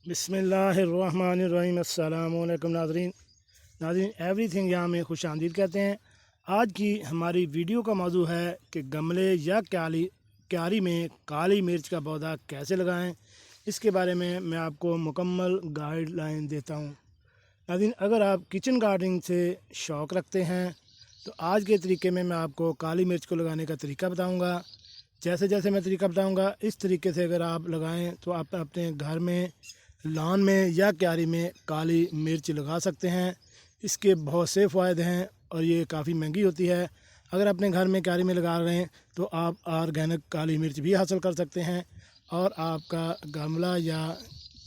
बिस्मिल्लाहिर्रहमानिर्रहीम। अस्सलामुअलैकुम नाज़रीन एवरीथिंग यहाँ में खुश आमदीद कहते हैं। आज की हमारी वीडियो का मौजू है कि गमले या क्यारी में काली मिर्च का पौधा कैसे लगाएं। इसके बारे में मैं आपको मुकम्मल गाइडलाइन देता हूँ। नाज़रीन, अगर आप किचन गार्डनिंग से शौक़ रखते हैं तो आज के तरीके में मैं आपको काली मिर्च को लगाने का तरीका बताऊँगा। जैसे जैसे मैं तरीका बताऊँगा इस तरीके से अगर आप लगाएं तो आप अपने घर में, लॉन में या क्यारी में काली मिर्च लगा सकते हैं। इसके बहुत से फ़ायदे हैं और ये काफ़ी महंगी होती है। अगर अपने घर में क्यारी में लगा रहे हैं तो आप ऑर्गेनिक काली मिर्च भी हासिल कर सकते हैं और आपका गमला या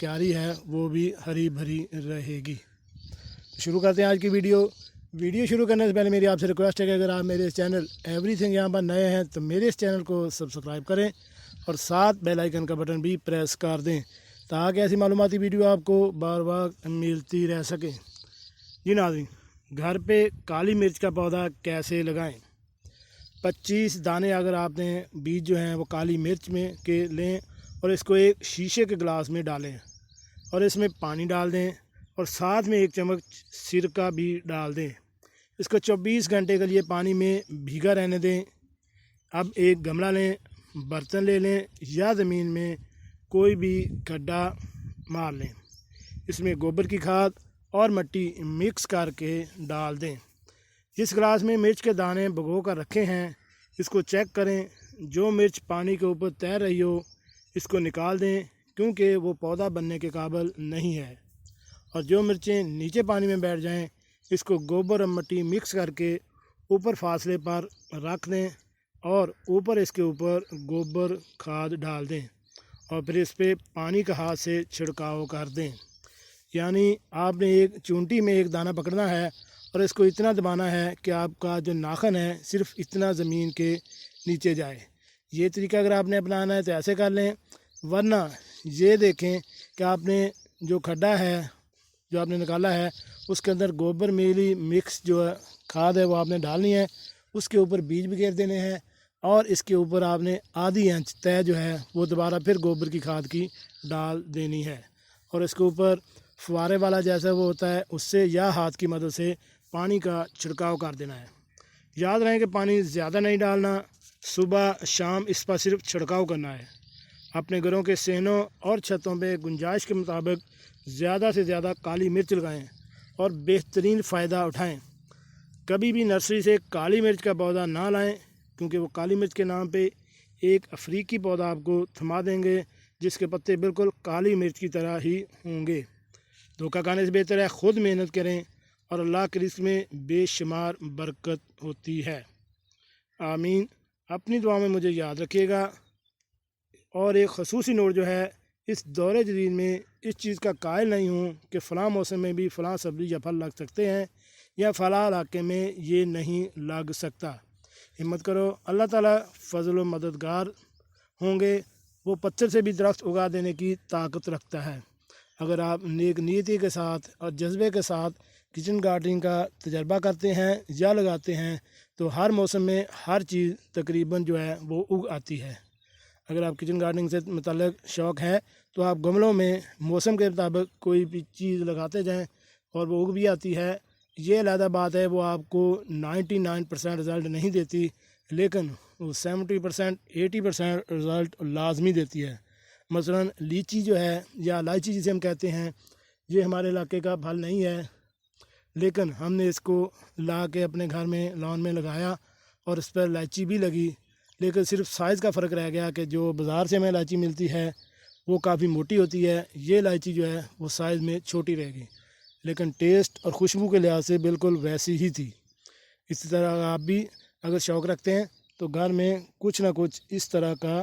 क्यारी है वो भी हरी भरी रहेगी। तो शुरू करते हैं आज की वीडियो शुरू करने से पहले मेरी आपसे रिक्वेस्ट है कि अगर आप मेरे इस चैनल एवरीथिंग यहाँ पर नए हैं तो मेरे इस चैनल को सब्सक्राइब करें और साथ बेल आइकन का बटन भी प्रेस कर दें ताकि ऐसी मालूमाती वीडियो आपको बार बार मिलती रह सके। जी नाज़रीन, घर पे काली मिर्च का पौधा कैसे लगाएं। 25 दाने अगर आपने बीज जो हैं वो काली मिर्च में के लें और इसको एक शीशे के गिलास में डालें और इसमें पानी डाल दें और साथ में 1 चम्मच सिरका भी डाल दें। इसको 24 घंटे के लिए पानी में भीगा रहने दें। अब एक गमला लें, बर्तन ले लें या ज़मीन में कोई भी गड्ढा मार लें। इसमें गोबर की खाद और मिट्टी मिक्स करके डाल दें। जिस गिलास में मिर्च के दाने भिगो कर रखे हैं इसको चेक करें। जो मिर्च पानी के ऊपर तैर रही हो इसको निकाल दें क्योंकि वो पौधा बनने के काबिल नहीं है। और जो मिर्चें नीचे पानी में बैठ जाएं इसको गोबर और मिट्टी मिक्स करके ऊपर फासले पर रख दें और ऊपर इसके ऊपर गोबर खाद डाल दें और फिर इस पर पानी का हाथ से छिड़काव कर दें। यानी आपने एक चूंटी में एक दाना पकड़ना है और इसको इतना दबाना है कि आपका जो नाखन है सिर्फ इतना ज़मीन के नीचे जाए। ये तरीका अगर आपने अपनाना है तो ऐसे कर लें, वरना ये देखें कि आपने जो खड्डा है जो आपने निकाला है उसके अंदर गोबर मिली मिक्स जो है खाद है वो आपने डालनी है। उसके ऊपर बीज भी घेर देने हैं और इसके ऊपर आपने आधी इंच तय जो है वो दोबारा फिर गोबर की खाद की डाल देनी है और इसके ऊपर फुवारे वाला जैसा वो होता है उससे या हाथ की मदद से पानी का छिड़काव कर देना है। याद रहे कि पानी ज़्यादा नहीं डालना, सुबह शाम इस पर सिर्फ छिड़काव करना है। अपने घरों के सहनों और छतों पे गुंजाइश के मुताबिक ज़्यादा से ज़्यादा काली मिर्च लगाएं और बेहतरीन फ़ायदा उठाएं। कभी भी नर्सरी से काली मिर्च का पौधा ना लाएं क्योंकि वो काली मिर्च के नाम पे एक अफ्रीकी पौधा आपको थमा देंगे जिसके पत्ते बिल्कुल काली मिर्च की तरह ही होंगे। धोखा खाने से बेहतर है ख़ुद मेहनत करें और अल्लाह के रिज़्क़ में बेशुमार बरकत होती है। आमीन। अपनी दुआ में मुझे याद रखिएगा। और एक ख़ुसूसी नोट जो है, इस दौरे जदीद में इस चीज़ का कायल नहीं हूँ कि फ़लाँ मौसम में भी फ़लाँ सब्ज़ी या फल लग सकते हैं या फ़लाँ इलाके में ये नहीं लग सकता। हिम्मत करो, अल्लाह ताला फ़ज़ल व मददगार होंगे। वो पत्थर से भी दरख्त उगा देने की ताकत रखता है। अगर आप नेक नीयती के साथ और जज्बे के साथ किचन गार्डनिंग का तजर्बा करते हैं या लगाते हैं तो हर मौसम में हर चीज़ तकरीबन जो है वो उग आती है। अगर आप किचन गार्डनिंग से मुतल्लिक़ शौक़ है तो आप गमलों में मौसम के मुताबिक कोई भी चीज़ लगाते जाएं और वो उग भी आती है। ये अलग बात है, वो आपको 99% रिज़ल्ट नहीं देती लेकिन वो 70% 80% रिज़ल्ट लाजमी देती है। मसलन लीची जो है या इलायची जिसे हम कहते हैं, ये हमारे इलाके का फल नहीं है लेकिन हमने इसको ला के अपने घर में लॉन में लगाया और इस पर इलायची भी लगी। लेकिन सिर्फ साइज़ का फ़र्क रह गया कि जो बाज़ार से हमें इलायची मिलती है वो काफ़ी मोटी होती है, ये इलायची जो है वो साइज़ में छोटी रहेगी लेकिन टेस्ट और खुशबू के लिहाज से बिल्कुल वैसी ही थी। इसी तरह आप भी अगर शौक़ रखते हैं तो घर में कुछ ना कुछ इस तरह का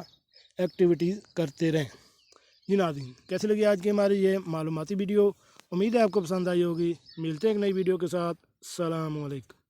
एक्टिविटीज़ करते रहें। जी नाज़रीन, कैसी लगी आज की हमारी ये मालूमाती वीडियो। उम्मीद है आपको पसंद आई होगी। मिलते हैं एक नई वीडियो के साथ। अस्सलामु अलैकुम।